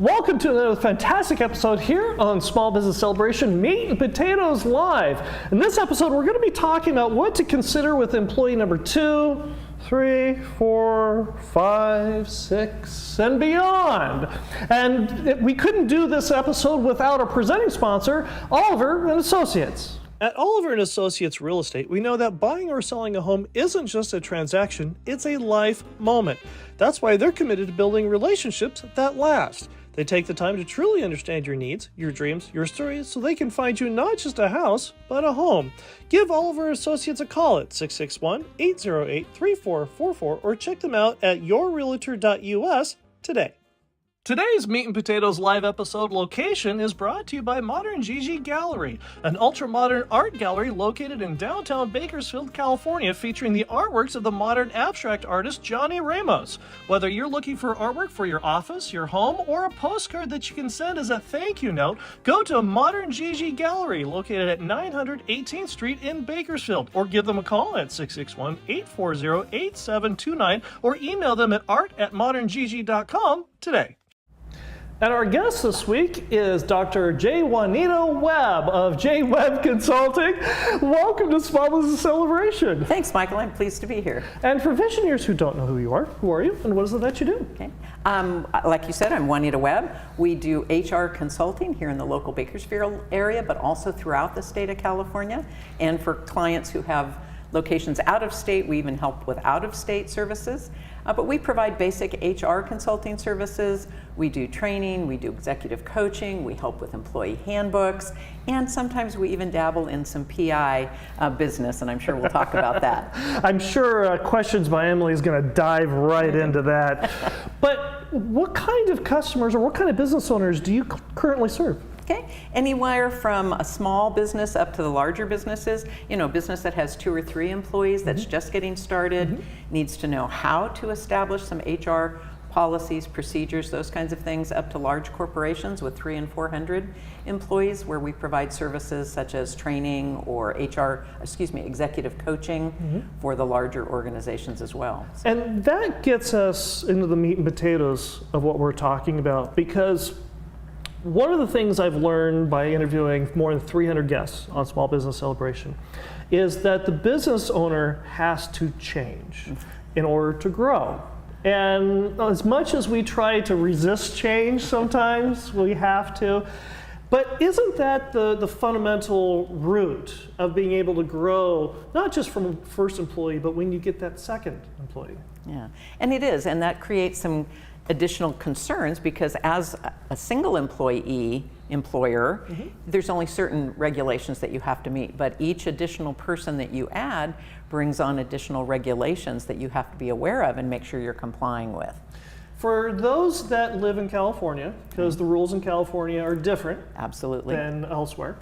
Welcome to another fantastic episode here on Small Business Celebration Meat and Potatoes Live. In this episode, we're going to be talking about what to consider with employee number 2, 3, 4, 5, 6, and beyond. And we couldn't do this episode without our presenting sponsor, Oliver and Associates. At Oliver & Associates Real Estate, we know that buying or selling a home isn't just a transaction, it's a life moment. That's why they're committed to building relationships that last. They take the time to truly understand your needs, your dreams, your stories, so they can find you not just a house, but a home. Give Oliver & Associates a call at 661-808-3444 or check them out at yourrealtor.us today. Today's Meat and Potatoes Live episode location is brought to you by Modern Gigi Gallery, an ultra-modern art gallery located in downtown Bakersfield, California, featuring the artworks of the modern abstract artist Johnny Ramos. Whether you're looking for artwork for your office, your home, or a postcard that you can send as a thank you note, go to Modern Gigi Gallery, located at 900 18th Street in Bakersfield, or give them a call at 661-840-8729, or email them at art@moderngigi.com today. And our guest this week is Dr. Juanita Webb of J. Webb Consulting. Welcome to Small Business Celebration. Thanks, Michael. I'm pleased to be here. And for visionaries who don't know who you are you, and what is it that you do? Okay. Like you said, I'm Juanita Webb. We do HR consulting here in the local Bakersfield area, but also throughout the state of California. And for clients who have locations out of state, we even help with out-of-state services. But we provide basic HR consulting services. We do training, we do executive coaching, we help with employee handbooks, and sometimes we even dabble in some PI business, and I'm sure we'll talk about that. I'm sure questions by Emily is going to dive right into that. But what kind of customers or what kind of business owners do you currently serve? Okay, anywhere from a small business up to the larger businesses. You know, a business that has 2 or 3 employees that's just getting started, needs to know how to establish some HR policies, procedures, those kinds of things, up to large corporations with 300 and 400 employees, where we provide services such as training or executive coaching for the larger organizations as well. So. And that gets us into the meat and potatoes of what we're talking about, because one of the things I've learned by interviewing more than 300 guests on Small Business Celebration is that the business owner has to change in order to grow. And as much as we try to resist change sometimes, we have to. But isn't that the fundamental root of being able to grow, not just from first employee, but when you get that second employee? Yeah, and it is, and that creates some additional concerns, because as a single employer, there's only certain regulations that you have to meet, but each additional person that you add brings on additional regulations that you have to be aware of and make sure you're complying with. For those that live in California, because the rules in California are different than elsewhere,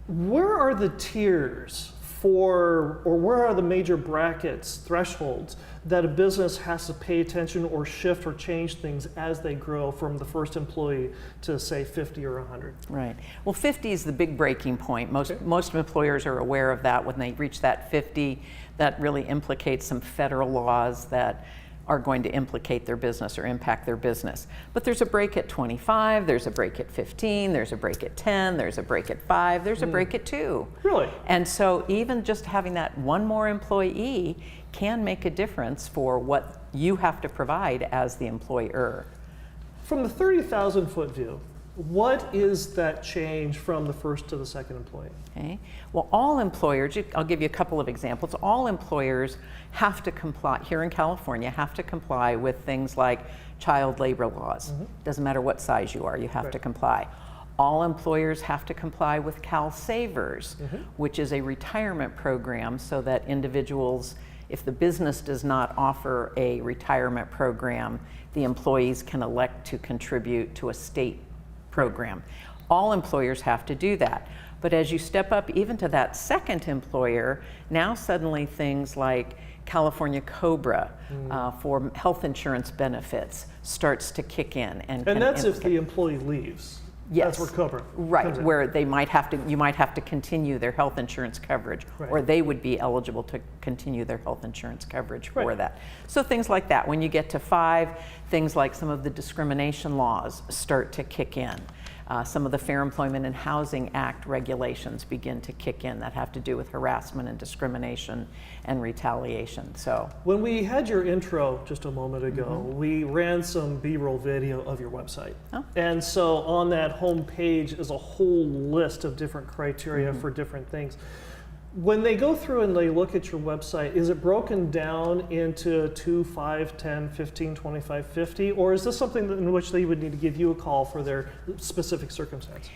where are the tiers or where are the major brackets, thresholds, that a business has to pay attention or shift or change things as they grow from the first employee to, say, 50 or 100? Right. Well, 50 is the big breaking point. Most employers are aware of that. When they reach that 50, that really implicates some federal laws that are going to implicate their business or impact their business. But there's a break at 25, there's a break at 15, there's a break at 10, there's a break at 5, there's a break at 2. Really? And so even just having that one more employee can make a difference for what you have to provide as the employer. From the 30,000 foot view, what is that change from the first to the second employee? Okay. Well, all employers, I'll give you a couple of examples. All employers have to comply, here in California, have to comply with things like child labor laws. Doesn't matter what size you are, you have to comply. All employers have to comply with Cal Savers, which is a retirement program so that individuals, if the business does not offer a retirement program, the employees can elect to contribute to a state program. All employers have to do that. But as you step up even to that second employer, now suddenly things like California COBRA for health insurance benefits starts to kick in. And that's if the employee leaves. Yes. That's where COBRA Right, comes in. where they might have to, you might have to continue their health insurance coverage, Right. or they would be eligible to continue their health insurance coverage for Right. that. So things like that. When you get to 5, things like some of the discrimination laws start to kick in. Some of the Fair Employment and Housing Act regulations begin to kick in that have to do with harassment and discrimination and retaliation. So When we had your intro just a moment ago, we ran some B-roll video of your website. Oh. And so on that home page is a whole list of different criteria for different things. When they go through and they look at your website, is it broken down into 2, 5, 10, 15, 25, 50? Or is this something in which they would need to give you a call for their specific circumstance?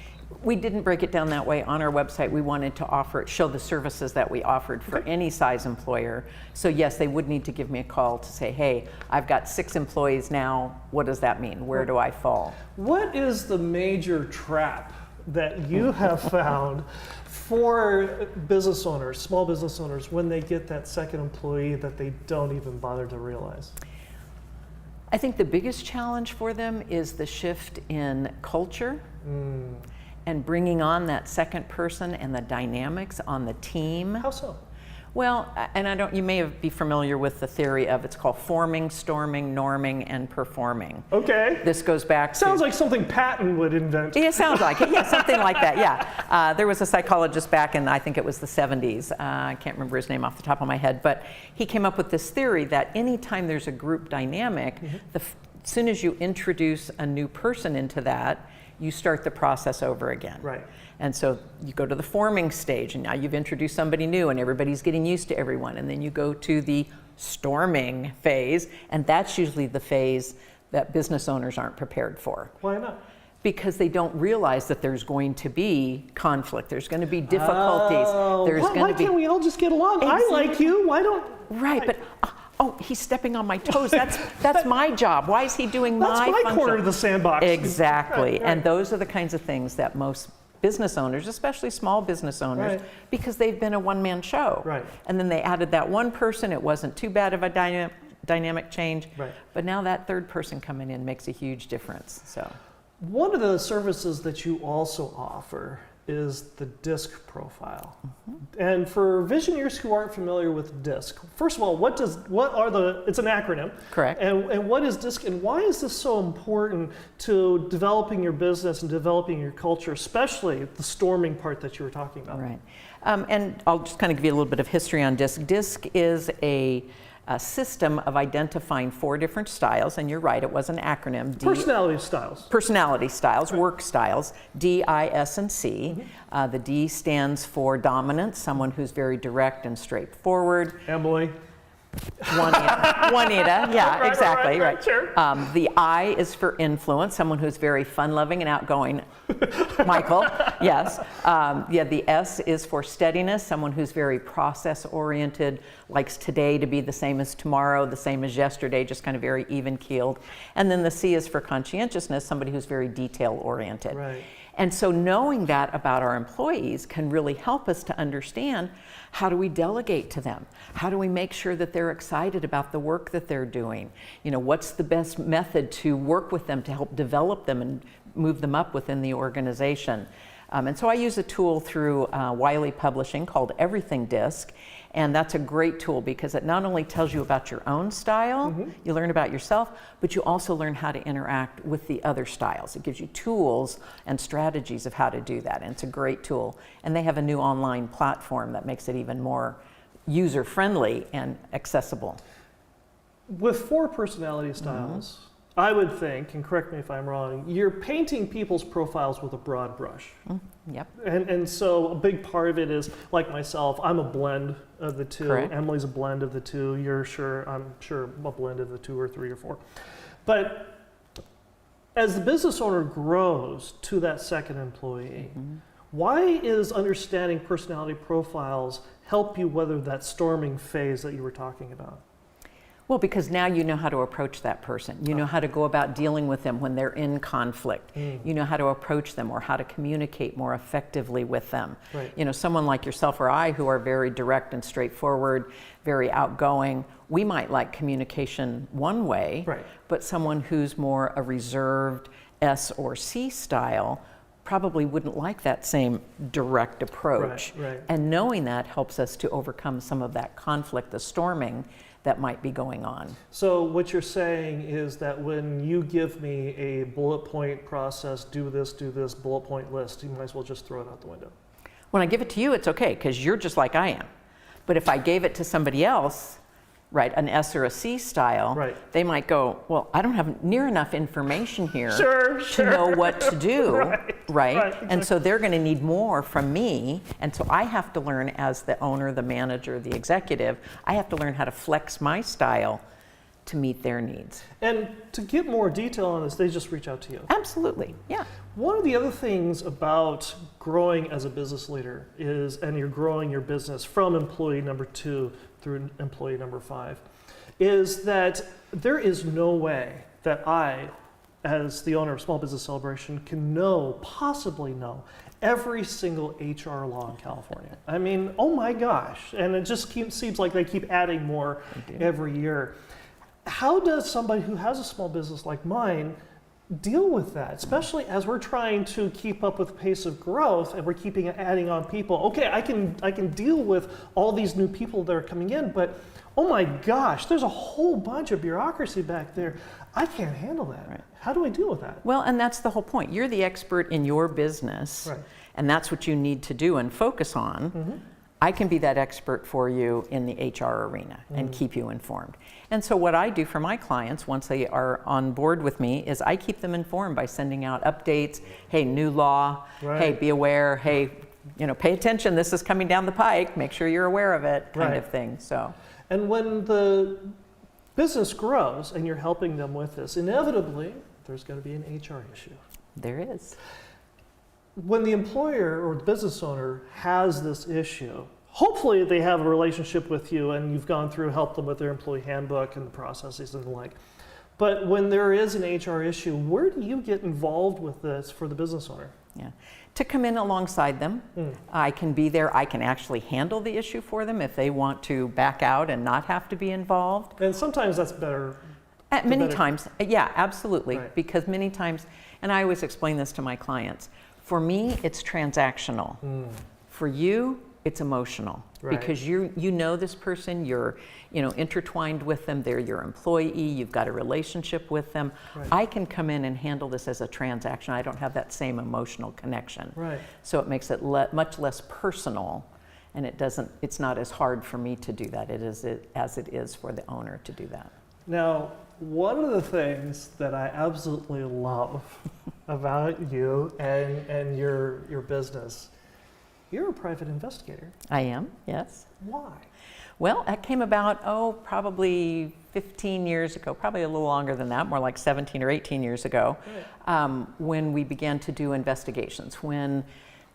we didn't break it down that way on our website. We wanted to show the services that we offered for any size employer. So yes, they would need to give me a call to say, hey, I've got 6 employees now. What does that mean? Where do I fall? What is the major trap that you have found for business owners, small business owners, when they get that second employee that they don't even bother to realize? I think the biggest challenge for them is the shift in culture and bringing on that second person and the dynamics on the team. How so? Well, and you may be familiar with the theory of, it's called forming, storming, norming, and performing. Okay. This goes back Sounds like something Patton would invent. Yeah, it sounds like it. Yeah, something like that, yeah. There was a psychologist back in, I think it was the 70s. I can't remember his name off the top of my head, but he came up with this theory that anytime there's a group dynamic, as soon as you introduce a new person into that, you start the process over again. Right. And so you go to the forming stage, and now you've introduced somebody new, and everybody's getting used to everyone. And then you go to the storming phase, and that's usually the phase that business owners aren't prepared for. Why not? Because they don't realize that there's going to be conflict, there's going to be difficulties. There's Why going to be can't we all just get along? I like you. Why don't? right, but oh, he's stepping on my toes. That's my job. Why is he doing That's my my function? corner of the sandbox. Exactly, Right. and those are the kinds of things that most business owners, especially small business owners, Right. because they've been a one-man show. Right. And then they added that one person. It wasn't too bad of a dynamic change. Right. But now that third person coming in makes a huge difference. So. One of the services that you also offer is the DISC profile. And for visionaries who aren't familiar with DISC, first of all, it's an acronym. Correct. And what is DISC, and why is this so important to developing your business and developing your culture, especially the storming part that you were talking about? Right. And I'll just kind of give you a little bit of history on DISC. DISC is a system of identifying 4 different styles, and you're right, it was an acronym. Personality styles. Personality styles, Right. work styles, D, I, S, and C. The D stands for dominance, someone who's very direct and straightforward. Emily. Juanita, yeah, Right, exactly, right, sure. The I is for influence, someone who's very fun-loving and outgoing. Michael, yes. The S is for steadiness, someone who's very process-oriented, likes today to be the same as tomorrow, the same as yesterday, just kind of very even-keeled. And then the C is for conscientiousness, somebody who's very detail-oriented. Right. And so knowing that about our employees can really help us to understand, how do we delegate to them? How do we make sure that they're excited about the work that they're doing? You know, what's the best method to work with them to help develop them and move them up within the organization? And so I use a tool through Wiley Publishing called Everything DISC. And that's a great tool because it not only tells you about your own style, you learn about yourself, but you also learn how to interact with the other styles. It gives you tools and strategies of how to do that. And it's a great tool. And they have a new online platform that makes it even more user-friendly and accessible. With 4 personality styles, I would think, and correct me if I'm wrong, you're painting people's profiles with a broad brush. Yep. And so a big part of it is, like myself, I'm a blend of the 2. Correct. Emily's a blend of the 2. I'm sure, a blend of the 2 or 3 or 4. But as the business owner grows to that second employee, why is understanding personality profiles help you weather that storming phase that you were talking about? Well, because now you know how to approach that person. You know how to go about dealing with them when they're in conflict. You know how to approach them or how to communicate more effectively with them. Right. You know, someone like yourself or I who are very direct and straightforward, very outgoing, we might like communication one way, Right. but someone who's more a reserved S or C style probably wouldn't like that same direct approach. Right. And knowing that helps us to overcome some of that conflict, the storming that might be going on. So what you're saying is that when you give me a bullet point process, do this, bullet point list, you might as well just throw it out the window. When I give it to you, it's okay, because you're just like I am. But if I gave it to somebody else, right, an S or a C style, Right. they might go, well, I don't have near enough information here Sure. to know what to do, right? exactly. And so they're going to need more from me, and so I have to learn as the owner, the manager, the executive, I have to learn how to flex my style to meet their needs. And to get more detail on this, they just reach out to you. Absolutely, yeah. One of the other things about growing as a business leader is, and you're growing your business from employee number 2 through employee number 5, is that there is no way that I, as the owner of Small Business Celebration, can possibly know every single HR law in California. I mean, oh my gosh. And it just seems like they keep adding more every year. How does somebody who has a small business like mine deal with that, especially as we're trying to keep up with the pace of growth and we're adding on people? Okay, I can deal with all these new people that are coming in, but oh my gosh, there's a whole bunch of bureaucracy back there. I can't handle that. Right. How do I deal with that? Well, and that's the whole point. You're the expert in your business, Right. and that's what you need to do and focus on. Mm-hmm. I can be that expert for you in the HR arena and keep you informed. And so what I do for my clients once they are on board with me is I keep them informed by sending out updates. Hey, new law. Right. Hey, be aware. Hey, pay attention. This is coming down the pike. Make sure you're aware of it, kind of thing. So. And when the business grows and you're helping them with this, inevitably there's going to be an HR issue. There is. When the employer or the business owner has this issue, hopefully they have a relationship with you and you've gone through, helped them with their employee handbook and the processes and the like. But when there is an HR issue, where do you get involved with this for the business owner? Yeah. To come in alongside them. I can be there. I can actually handle the issue for them if they want to back out and not have to be involved. And sometimes that's better. Many times, yeah, absolutely. Right. Because many times, and I always explain this to my clients, for me, it's transactional. For you, it's emotional. Right. Because you know this person, you're intertwined with them, they're your employee, you've got a relationship with them. Right. I can come in and handle this as a transaction. I don't have that same emotional connection. Right. So it makes it much less personal, and it's not as hard for me to do that as it is for the owner to do that. Now, one of the things that I absolutely love about you and your business, you're a private investigator. I am, yes. Why? Well, that came about, probably 15 years ago, probably a little longer than that, more like 17 or 18 years ago, when we began to do investigations, when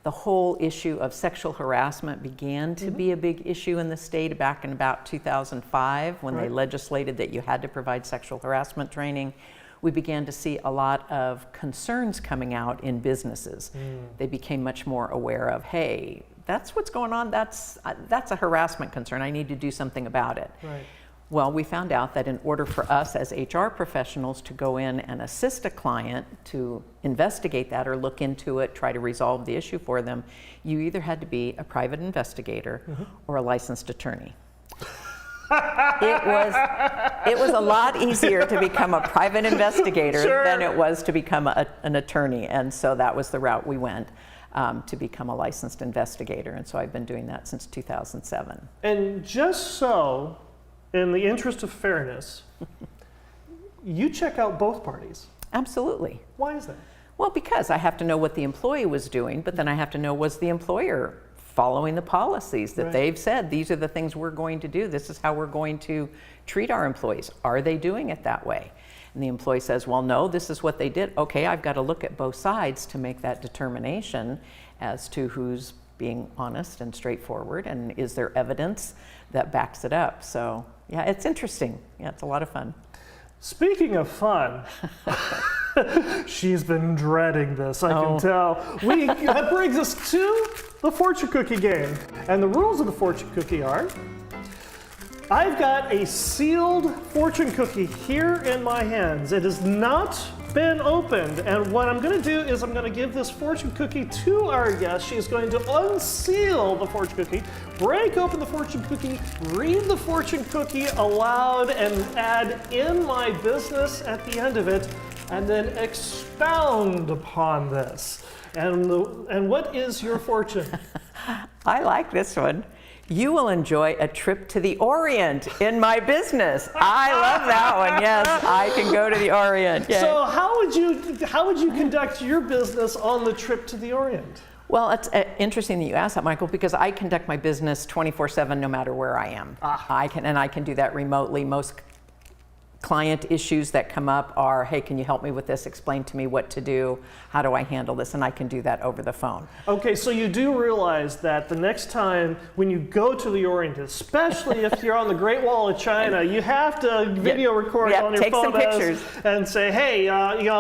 the whole issue of sexual harassment began to be a big issue in the state back in about 2005, when they legislated that you had to provide sexual harassment training. We began to see a lot of concerns coming out in businesses. They became much more aware of, hey, that's what's going on, that's a harassment concern, I need to do something about it. Right. Well, we found out that in order for us as HR professionals to go in and assist a client to investigate that or look into it, try to resolve the issue for them, you either had to be a private investigator or a licensed attorney. It was a lot easier to become a private investigator than it was to become an attorney, and so that was the route we went. To become a licensed investigator, and so I've been doing that since 2007. And just so, in the interest of fairness, you check out both parties. Absolutely. Why is that? Well, because I have to know what the employee was doing, but then I have to know, was the employer following the policies that they've said, these are the things we're going to do, this is how we're going to treat our employees. Are they doing it that way? And the employee says, well, no, this is what they did. Okay, I've got to look at both sides to make that determination as to who's being honest and straightforward, and is there evidence that backs it up. So yeah, it's interesting. Yeah, it's a lot of fun. Speaking of fun, she's been dreading this, I can tell. That brings us to the fortune cookie game. And the rules of the fortune cookie are, I've got a sealed fortune cookie here in my hands. It is not been opened. And what I'm going to do is I'm going to give this fortune cookie to our guest. She is going to unseal the fortune cookie, break open the fortune cookie, read the fortune cookie aloud, and add "in my business" at the end of it, and then expound upon this. And what is your fortune? I like this one. You will enjoy a trip to the Orient in my business. I love that one. Yes, I can go to the Orient. Yay. So how would you conduct your business on the trip to the Orient? Well, it's interesting that you asked that, Michael, because I conduct my business 24/7 no matter where I am. I can do that remotely. Most client issues that come up are, hey, can you help me with this? Explain to me what to do. How do I handle this? And I can do that over the phone. Okay, so you do realize that the next time when you go to the Orient, especially if you're on the Great Wall of China, you have to video record on your take some photos pictures. and say, hey,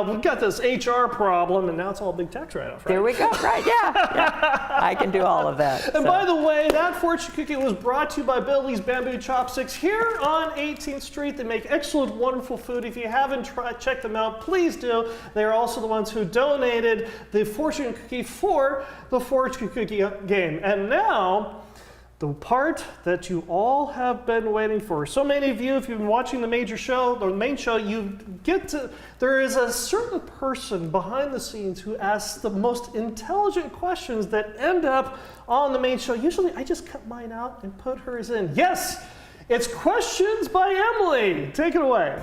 we've got this HR problem, and now it's all big tax write-off, right? There we go. Right, yeah. I can do all of that. And by the way, that fortune cookie was brought to you by Billy's Bamboo Chopsticks here on 18th Street. They make excellent, wonderful food. If you haven't checked them out, please do. They're also the ones who donated the fortune cookie for the fortune cookie game. And now, the part that you all have been waiting for. So many of you, if you've been watching the main show, there is a certain person behind the scenes who asks the most intelligent questions that end up on the main show. Usually I just cut mine out and put hers in. Yes, it's Questions by Emily. Take it away.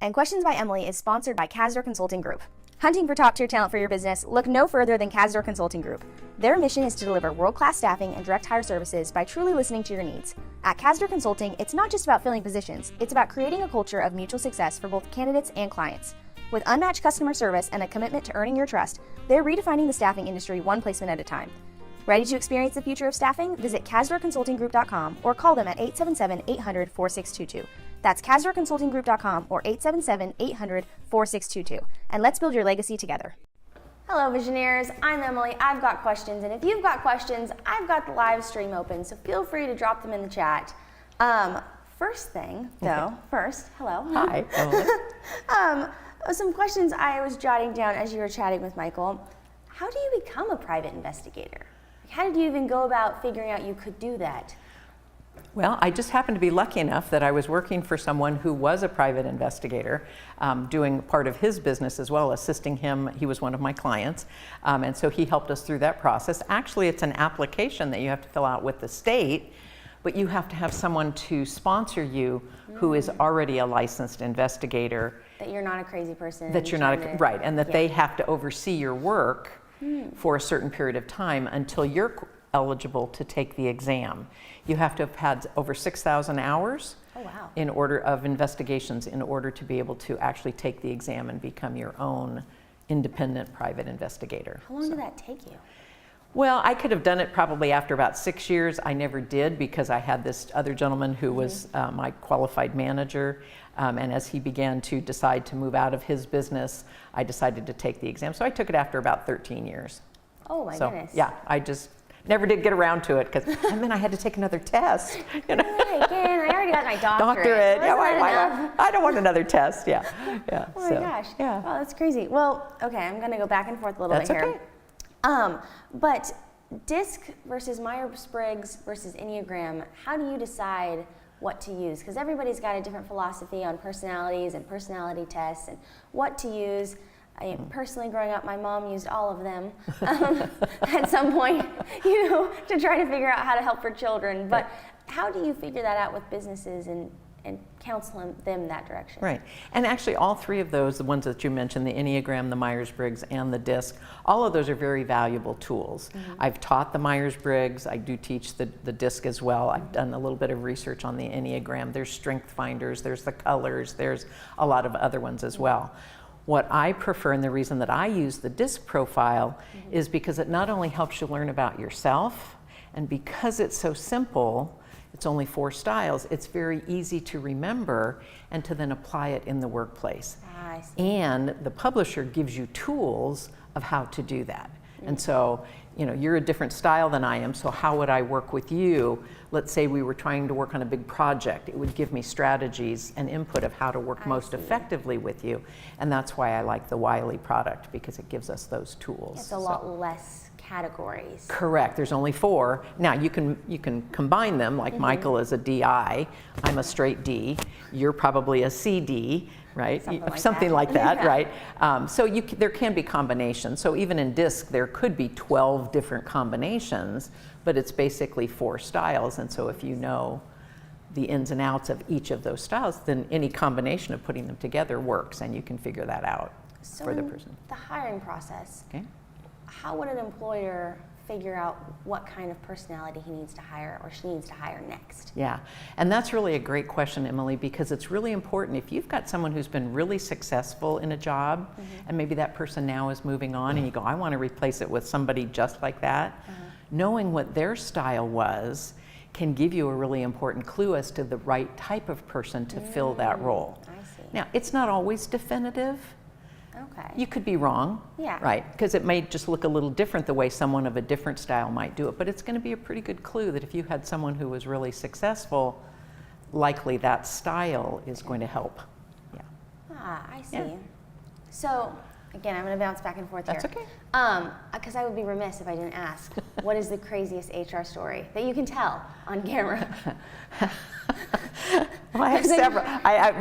And Questions by Emily is sponsored by Casdor Consulting Group. Hunting for top-tier talent for your business? Look no further than Casdor Consulting Group. Their mission is to deliver world-class staffing and direct hire services by truly listening to your needs. At Casdor Consulting, it's not just about filling positions, it's about creating a culture of mutual success for both candidates and clients. With unmatched customer service and a commitment to earning your trust, they're redefining the staffing industry one placement at a time. Ready to experience the future of staffing? Visit CasdorConsultingGroup.com or call them at 877-800-4622. That's CasdorConsultingGroup.com or 877-800-4622. And let's build your legacy together. Hello, Visionaires. I'm Emily. I've got questions, and if you've got questions, I've got the live stream open, so feel free to drop them in the chat. First thing, though, hello. Hi, Emily. Some questions I was jotting down as you were chatting with Michael. How do you become a private investigator? How did you even go about figuring out you could do that? Well, I just happened to be lucky enough that I was working for someone who was a private investigator, doing part of his business as well, assisting him. He was one of my clients, and so he helped us through that process. Actually, it's an application that you have to fill out with the state, but you have to have someone to sponsor you who is already a licensed investigator. That you're not a crazy person. That you're not, right, and that they have to oversee your work for a certain period of time until you're eligible to take the exam. You have to have had over 6,000 hours in order of investigations in order to be able to actually take the exam and become your own independent private investigator. How long did that take you? Well, I could have done it probably after about 6 years. I never did because I had this other gentleman who was my qualified manager. And as he began to decide to move out of his business, I decided to take the exam. So I took it after about 13 years. Oh my goodness. Yeah, I just never did get around to it because, and then I had to take another test. You know? Again, I already got my doctorate. Yeah, I don't want another test. Yeah. Oh my gosh. Yeah. Wow, that's crazy. Well, okay, I'm going to go back and forth a little That's bit here. okay. But DISC versus Myers-Briggs versus Enneagram, how do you decide what to use? Because everybody's got a different philosophy on personalities and personality tests and what to use. Personally, growing up, my mom used all of them at some point, to try to figure out how to help her children. But how do you figure that out with businesses and counsel them that direction? Right. And actually all three of those, the ones that you mentioned, the Enneagram, the Myers-Briggs, and the DISC, all of those are very valuable tools. I've taught the Myers-Briggs. I do teach the DISC as well. I've done a little bit of research on the Enneagram. There's strength finders, there's the colors, there's a lot of other ones as well. What I prefer, and the reason that I use the DISC profile, is because it not only helps you learn about yourself, and because it's so simple, it's only 4 styles, it's very easy to remember and to then apply it in the workplace. I see. And the publisher gives you tools of how to do that. And so, you know, you're a different style than I am, so how would I work with you? Let's say we were trying to work on a big project. It would give me strategies and input of how to work most effectively with you. And that's why I like the Wiley product, because it gives us those tools. It's a lot less categories. Correct. There's only 4. Now you can combine them, like Michael is a DI, I'm a straight D, you're probably a CD, right? Something like that, Yeah. right? So there can be combinations. So even in DISC, there could be 12 different combinations, but it's basically 4 styles. And so if you know the ins and outs of each of those styles, then any combination of putting them together works, and you can figure that out So for the in person. the hiring process, Okay. how would an employer figure out what kind of personality he needs to hire or she needs to hire next? Yeah, and that's really a great question, Emily, because it's really important. If you've got someone who's been really successful in a job, and maybe that person now is moving on, and you go, I want to replace it with somebody just like that, knowing what their style was can give you a really important clue as to the right type of person to fill that role. I see. Now, it's not always definitive. Okay. You could be wrong, Yeah. right? Because it may just look a little different the way someone of a different style might do it, but it's going to be a pretty good clue that if you had someone who was really successful, likely that style is going to help. Yeah. I see. Yeah. So, again, I'm going to bounce back and forth here. That's okay. Because I would be remiss if I didn't ask, what is the craziest HR story that you can tell on camera? Well, I have several.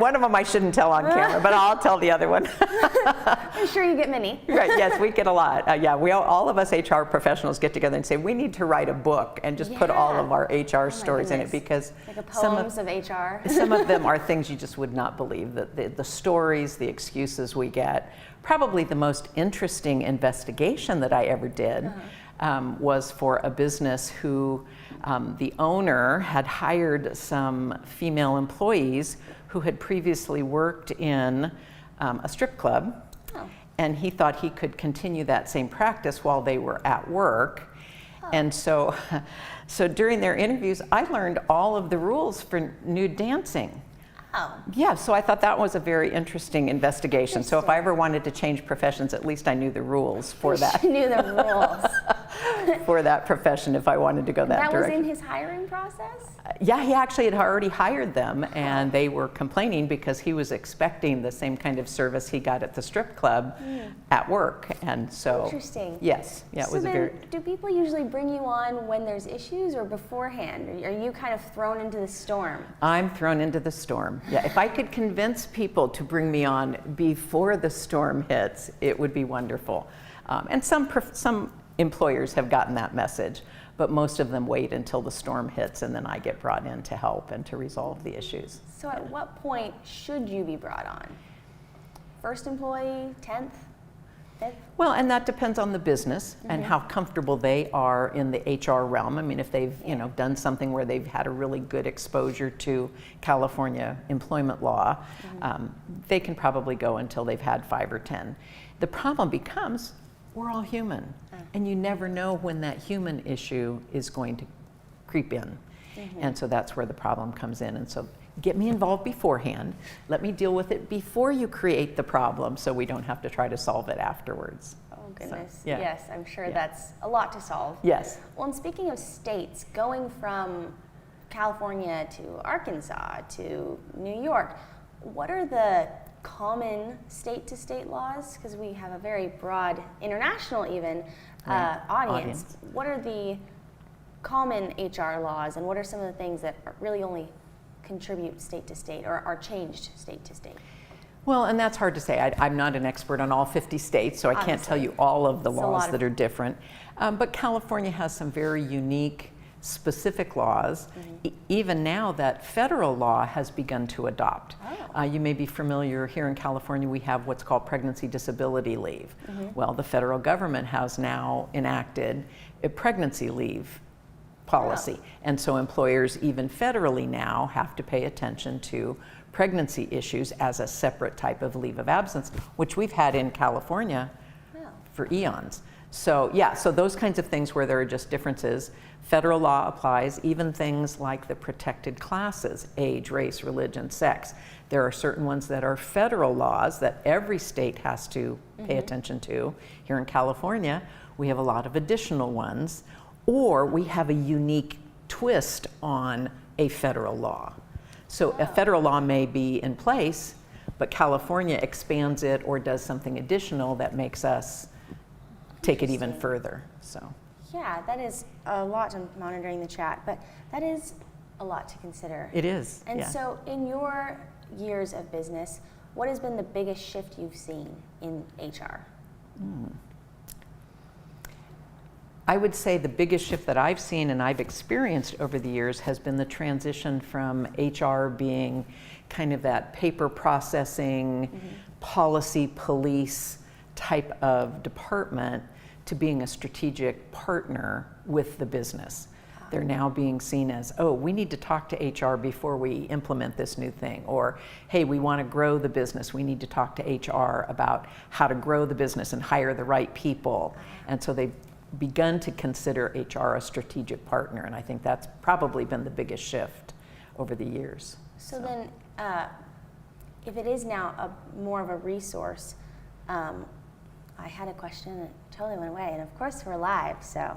One of them I shouldn't tell on camera, but I'll tell the other one. I'm sure you get many. Right, yes, we get a lot. Yeah, all of us HR professionals get together and say, we need to write a book and just put all of our HR stories in it, because Like a poems of HR. some of them are things you just would not believe. The stories, the excuses we get. Probably the most interesting investigation that I ever did was for a business who the owner had hired some female employees who had previously worked in a strip club. Oh. And he thought he could continue that same practice while they were at work. And so during their interviews, I learned all of the rules for nude dancing. Oh. Yeah, so I thought that was a very interesting investigation. So if I ever wanted to change professions, at least I knew the rules for that. You knew the rules. For that profession, if I wanted to go that That was direction. in his hiring process? Yeah, he actually had already hired them, and they were complaining because he was expecting the same kind of service he got at the strip club at work. And so, Interesting. yes, yeah, it So was a then, very. do people usually bring you on when there's issues or beforehand? Are you kind of thrown into the storm? I'm thrown into the storm. Yeah, if I could convince people to bring me on before the storm hits, it would be wonderful. And some employers have gotten that message, but most of them wait until the storm hits, and then I get brought in to help and to resolve the issues. So at what point should you be brought on? First employee, 10th, 5th? Well, and that depends on the business and how comfortable they are in the HR realm. I mean, if they've done something where they've had a really good exposure to California employment law, they can probably go until they've had 5 or 10. The problem becomes we're all human, and you never know when that human issue is going to creep in. And so that's where the problem comes in. And so get me involved beforehand. Let me deal with it before you create the problem, so we don't have to try to solve it afterwards. Oh, goodness. yeah. Yes, I'm sure that's a lot to solve. Yes. Well, and speaking of states, going from California to Arkansas to New York, what are the common state-to-state laws? Because we have a very broad, international even, audience. What are the common HR laws, and what are some of the things that really only contribute state to state or are changed state to state? Well, and that's hard to say. I'm not an expert on all 50 states, so I can't tell you all of the laws that are different. But California has some very unique, specific laws, even now that federal law has begun to adopt. You may be familiar, here in California we have what's called pregnancy disability leave. Well, the federal government has now enacted a pregnancy leave policy. And so employers, even federally now, have to pay attention to pregnancy issues as a separate type of leave of absence, which we've had in California for eons. So yeah, so those kinds of things where there are just differences. Federal law applies, even things like the protected classes, age, race, religion, sex. There are certain ones that are federal laws that every state has to pay attention to. Here in California, we have a lot of additional ones, or we have a unique twist on a federal law. So a federal law may be in place, but California expands it or does something additional that makes us take it even further. So. Yeah, that is a lot. I'm monitoring the chat, but that is a lot to consider. It is. And yeah. so, in your years of business, what has been the biggest shift you've seen in HR? I would say the biggest shift that I've seen and I've experienced over the years has been the transition from HR being kind of that paper processing, policy police type of department to being a strategic partner with the business. They're now being seen as, oh, we need to talk to HR before we implement this new thing. Or, hey, we want to grow the business. We need to talk to HR about how to grow the business and hire the right people. And so they've begun to consider HR a strategic partner. And I think that's probably been the biggest shift over the years. So then, if it is now more of a resource, I had a question that totally went away, and of course we're live, so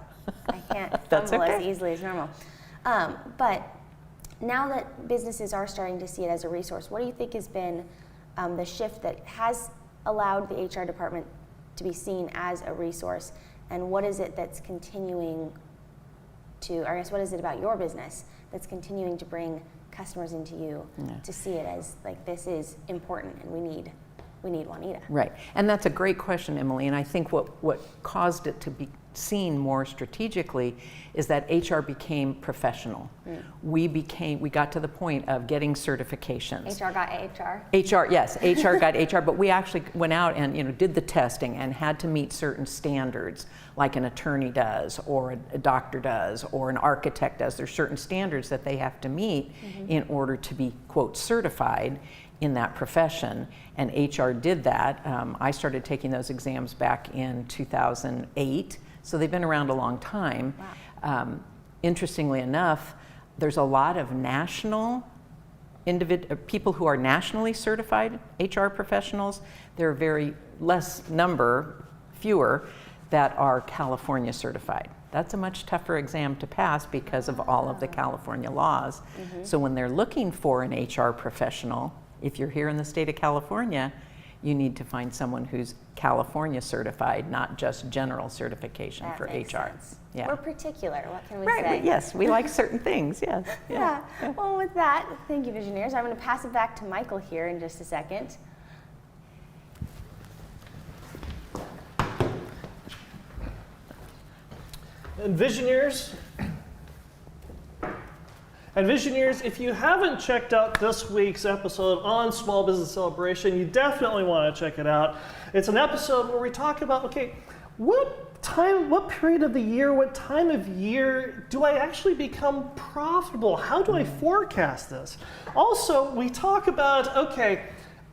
I can't fumble as easily as normal. But now that businesses are starting to see it as a resource, what do you think has been the shift that has allowed the HR department to be seen as a resource, and what is it that's continuing to, or I guess what is it about your business that's continuing to bring customers into you to see it as like this is important and we need Juanita? Right, and that's a great question, Emily, and I think what caused it to be seen more strategically is that HR became professional. We got to the point of getting certifications. HR got HR? HR, yes, HR got HR, but we actually went out and did the testing and had to meet certain standards, like an attorney does, or a doctor does, or an architect does. There's certain standards that they have to meet in order to be, quote, certified in that profession, and HR did that. I started taking those exams back in 2008, so they've been around a long time. Wow. Interestingly enough, there's a lot of national people who are nationally certified HR professionals. There are very fewer that are California certified. That's a much tougher exam to pass because of all of the California laws. So when they're looking for an HR professional, if you're here in the state of California, you need to find someone who's California certified, not just general certification for HR. Sense. Yeah. We're particular, what can we right, say? Yes, we like certain things, yes. Yeah. Well, with that, thank you, Visioneers. I'm going to pass it back to Michael here in just a second. And Visioneers, if you haven't checked out this week's episode on Small Business Celebration, you definitely want to check it out. It's an episode where we talk about, okay, what period of the year, what time of year do I actually become profitable? How do I forecast this? Also, we talk about, okay,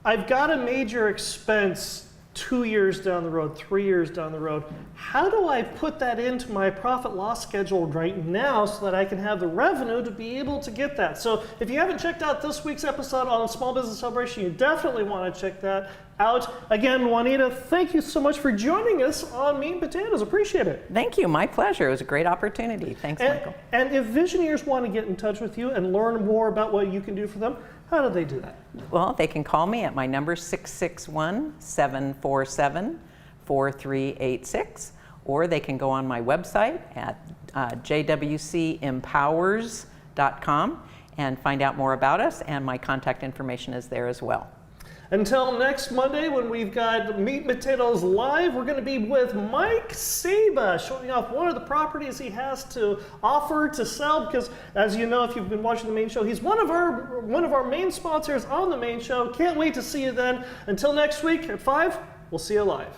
I've got a major expense 2 years down the road, 3 years down the road. How do I put that into my profit loss schedule right now so that I can have the revenue to be able to get that? So if you haven't checked out this week's episode on Small Business Celebration, you definitely want to check that out. Again, Juanita, thank you so much for joining us on Meat and Potatoes. Appreciate it. Thank you, my pleasure. It was a great opportunity. Thanks, Michael. And if Visioneers want to get in touch with you and learn more about what you can do for them, how do they do that? Well, they can call me at my number 661-747-4386, or they can go on my website at jwcempowers.com and find out more about us, and my contact information is there as well. Until next Monday, when we've got Meat and Potatoes Live, we're going to be with Mike Saba, showing off one of the properties he has to offer to sell. Because, as you know, if you've been watching the main show, he's one of our main sponsors on the main show. Can't wait to see you then. Until next week at 5, we'll see you live.